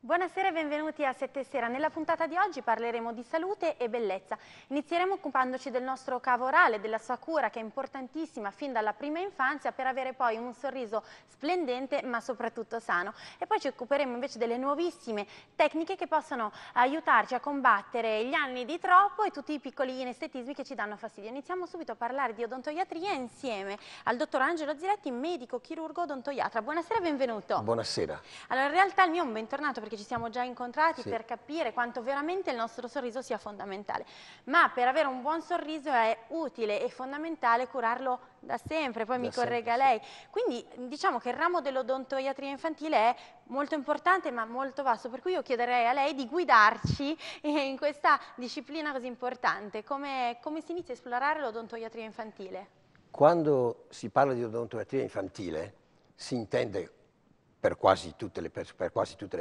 Buonasera e benvenuti a Sette Sera. Nella puntata di oggi parleremo di salute e bellezza. Inizieremo occupandoci del nostro cavo orale, della sua cura che è importantissima fin dalla prima infanzia per avere poi un sorriso splendente ma soprattutto sano. E poi ci occuperemo invece delle nuovissime tecniche che possono aiutarci a combattere gli anni di troppo e tutti i piccoli inestetismi che ci danno fastidio. Iniziamo subito a parlare di odontoiatria insieme al dottor Angelo Ziretti, medico chirurgo odontoiatra. Buonasera e benvenuto. Buonasera. Allora, in realtà il mio è un bentornato perché ci siamo già incontrati Sì. per capire quanto veramente il nostro sorriso sia fondamentale, ma per avere un buon sorriso è utile e fondamentale curarlo da sempre, poi mi corregga lei. Quindi diciamo che il ramo dell'odontoiatria infantile è molto importante ma molto vasto, per cui io chiederei a lei di guidarci in questa disciplina così importante. Come si inizia a esplorare l'odontoiatria infantile? Quando si parla di odontoiatria infantile si intende per quasi tutte le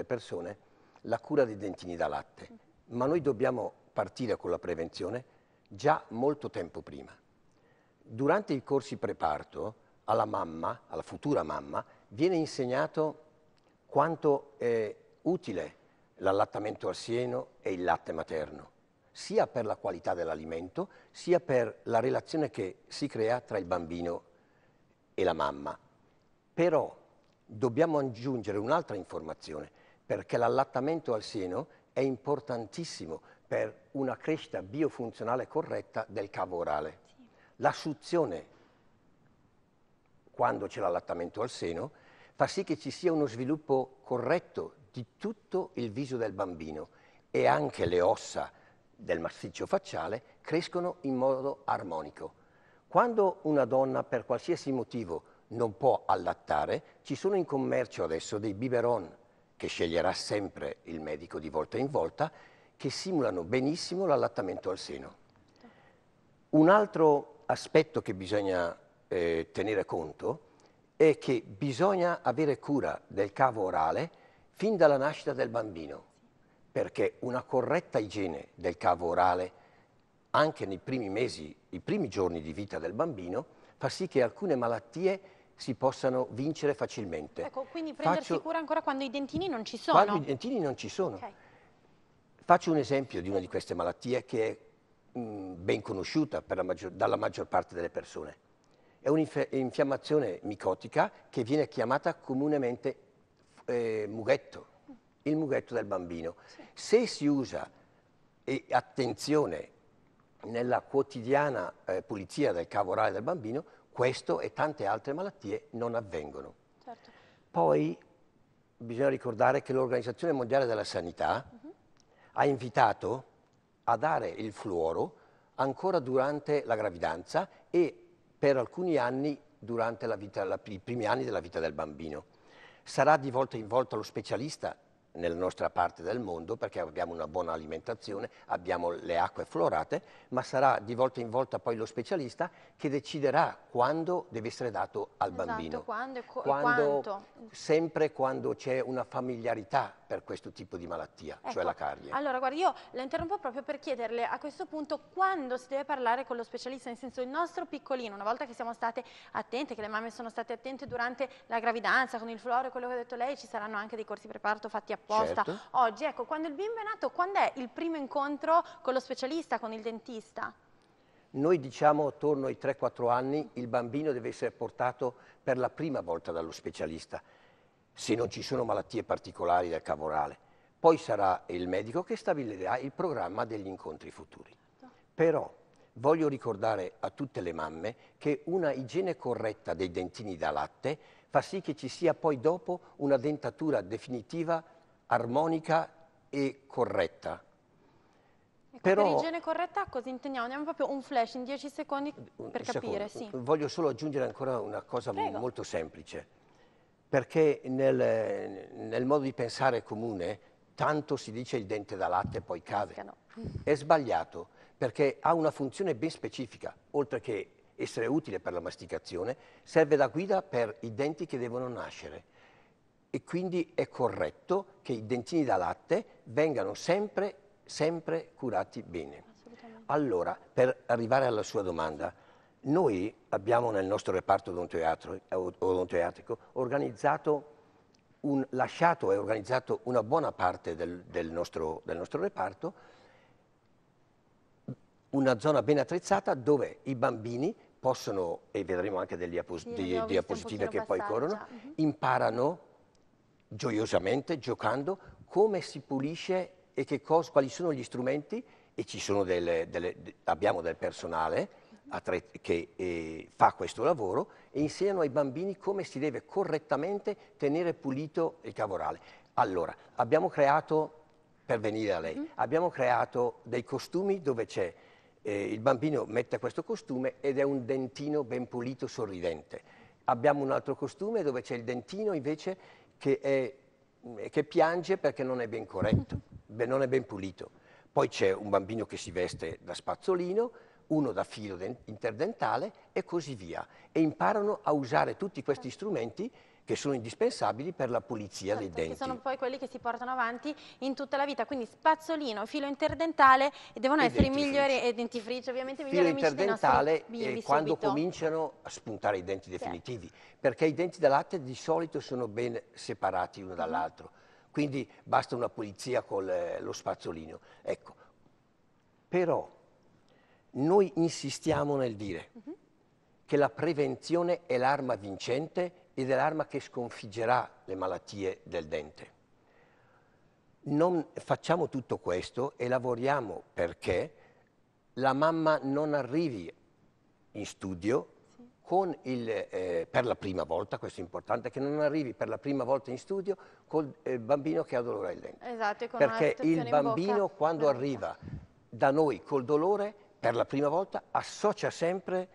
persone la cura dei dentini da latte, ma noi dobbiamo partire con la prevenzione già molto tempo prima. Durante i corsi preparto alla mamma, alla futura mamma, viene insegnato quanto è utile l'allattamento al seno e il latte materno, sia per la qualità dell'alimento, sia per la relazione che si crea tra il bambino e la mamma. Però dobbiamo aggiungere un'altra informazione, perché l'allattamento al seno è importantissimo per una crescita biofunzionale corretta del cavo orale. Sì. La suzione, quando c'è l'allattamento al seno, fa sì che ci sia uno sviluppo corretto di tutto il viso del bambino e anche le ossa del massiccio facciale crescono in modo armonico. Quando una donna per qualsiasi motivo non può allattare, ci sono in commercio adesso dei biberon che sceglierà sempre il medico di volta in volta, che simulano benissimo l'allattamento al seno. Un altro aspetto che bisogna tenere conto è che bisogna avere cura del cavo orale fin dalla nascita del bambino, perché una corretta igiene del cavo orale anche nei primi mesi, i primi giorni di vita del bambino, fa sì che alcune malattie si possano vincere facilmente. Ecco, quindi prendersi cura ancora quando i dentini non ci sono? Quando i dentini non ci sono. Okay. Faccio un esempio di una di queste malattie che è ben conosciuta dalla maggior parte delle persone. È un'infiammazione micotica che viene chiamata comunemente mughetto, il mughetto del bambino. Sì. Se si usa, e attenzione, nella quotidiana pulizia del cavo orale del bambino, questo e tante altre malattie non avvengono. Certo. Poi bisogna ricordare che l'Organizzazione Mondiale della Sanità ha invitato a dare il fluoro ancora durante la gravidanza e per alcuni anni durante i primi anni della vita del bambino. Sarà di volta in volta lo specialista nella nostra parte del mondo, perché abbiamo una buona alimentazione, abbiamo le acque fluorate, ma sarà di volta in volta poi lo specialista che deciderà quando deve essere dato al bambino. Quando e quanto. Sempre quando c'è una familiarità per questo tipo di malattia, ecco, cioè la carie. Allora, guardi, io la interrompo proprio per chiederle a questo punto quando si deve parlare con lo specialista, nel senso il nostro piccolino, una volta che siamo state attente, che le mamme sono state attente durante la gravidanza, con il fluoro e quello che ha detto lei, ci saranno anche dei corsi preparto fatti apposta. Certo. Oggi, ecco, quando il bimbo è nato, quando è il primo incontro con lo specialista, con il dentista? Noi diciamo attorno ai 3-4 anni il bambino deve essere portato per la prima volta dallo specialista, se non ci sono malattie particolari del cavo orale. Poi sarà il medico che stabilirà il programma degli incontri futuri. Però voglio ricordare a tutte le mamme che una igiene corretta dei dentini da latte fa sì che ci sia poi dopo una dentatura definitiva, armonica e corretta. Ecco, per igiene corretta cosa intendiamo? Andiamo proprio un flash in 10 secondi per capire. Sì. Voglio solo aggiungere ancora una cosa molto semplice, perché nel modo di pensare comune tanto si dice il dente da latte poi cade. È sbagliato, perché ha una funzione ben specifica, oltre che essere utile per la masticazione, serve da guida per i denti che devono nascere. E quindi è corretto che i dentini da latte vengano sempre curati bene. Allora, per arrivare alla sua domanda, noi abbiamo nel nostro reparto odontoiatrico lasciato e organizzato una buona parte del nostro reparto, una zona ben attrezzata dove i bambini possono, e vedremo anche delle diapositive che poi corrono, imparano gioiosamente, giocando, come si pulisce e quali sono gli strumenti, e abbiamo del personale che fa questo lavoro e insegnano ai bambini come si deve correttamente tenere pulito il cavorale. Allora, abbiamo creato, per venire a lei, abbiamo creato dei costumi dove c'è il bambino mette questo costume ed è un dentino ben pulito, sorridente. Abbiamo un altro costume dove c'è il dentino invece che piange perché non è ben corretto, non è ben pulito. Poi c'è un bambino che si veste da spazzolino, uno da filo interdentale e così via. E imparano a usare tutti questi strumenti che sono indispensabili per la pulizia dei denti. Che sono poi quelli che si portano avanti in tutta la vita, quindi spazzolino, filo interdentale e devono essere i migliori, e dentifrici ovviamente, i migliori amici dei nostri bimbi quando cominciano a spuntare i denti definitivi, perché i denti da latte di solito sono ben separati uno dall'altro, quindi basta una pulizia con lo spazzolino. Ecco, però noi insistiamo nel dire che la prevenzione è l'arma vincente ed è l'arma che sconfiggerà le malattie del dente. Non facciamo tutto questo e lavoriamo perché la mamma non arrivi in studio per la prima volta, questo è importante, che non arrivi per la prima volta in studio col bambino che ha dolore al dente. Esatto, con perché una il bambino in bocca, quando arriva da noi col dolore, per la prima volta associa sempre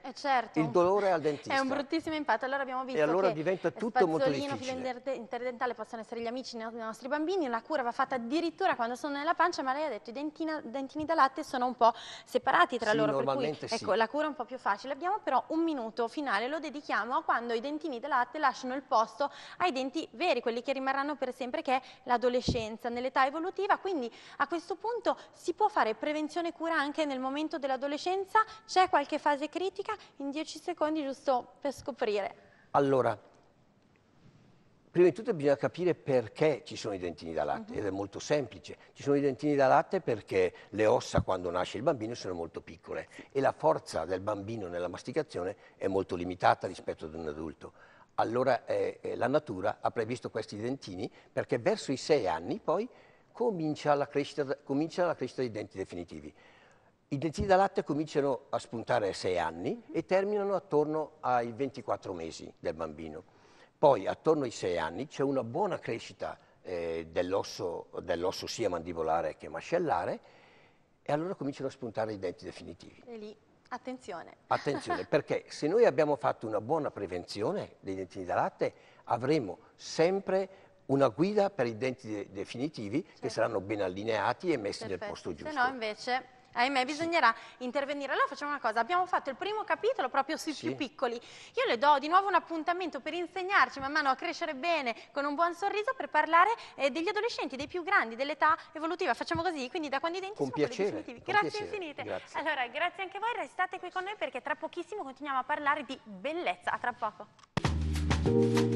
il dolore al dentista. È un bruttissimo impatto. Allora abbiamo visto e allora che diventa tutto molto spazzolino, difficile. filo interdentale possono essere gli amici dei nostri bambini, la cura va fatta addirittura quando sono nella pancia, ma lei ha detto i dentini da latte sono un po' separati tra loro, normalmente per cui ecco, la cura è un po' più facile. Abbiamo però un minuto finale, lo dedichiamo a quando i dentini da latte lasciano il posto ai denti veri, quelli che rimarranno per sempre, che è l'adolescenza, nell'età evolutiva. Quindi a questo punto si può fare prevenzione e cura anche nel momento dell'adolescenza? C'è qualche fase critica? In 10 secondi giusto per scoprire. Allora, prima di tutto bisogna capire perché ci sono i dentini da latte, ed è molto semplice. Ci sono i dentini da latte perché le ossa quando nasce il bambino sono molto piccole e la forza del bambino nella masticazione è molto limitata rispetto ad un adulto. Allora la natura ha previsto questi dentini perché verso i 6 anni poi comincia la crescita dei denti definitivi. I dentini da latte cominciano a spuntare a 6 anni e terminano attorno ai 24 mesi del bambino. Poi attorno ai 6 anni c'è una buona crescita dell'osso sia mandibolare che mascellare e allora cominciano a spuntare i denti definitivi. E lì, attenzione. Attenzione, perché se noi abbiamo fatto una buona prevenzione dei dentini da latte avremo sempre una guida per i denti definitivi che saranno ben allineati e messi nel posto giusto. Se no invece, ahimè, bisognerà intervenire. Allora facciamo una cosa, abbiamo fatto il primo capitolo proprio sui più piccoli. Io le do di nuovo un appuntamento per insegnarci man mano a crescere bene con un buon sorriso, per parlare degli adolescenti, dei più grandi, dell'età evolutiva. Facciamo così, quindi da quando i denti sono quelli definitivi. Grazie infinite. Grazie. Allora, grazie anche a voi, restate qui con noi perché tra pochissimo continuiamo a parlare di bellezza. A tra poco.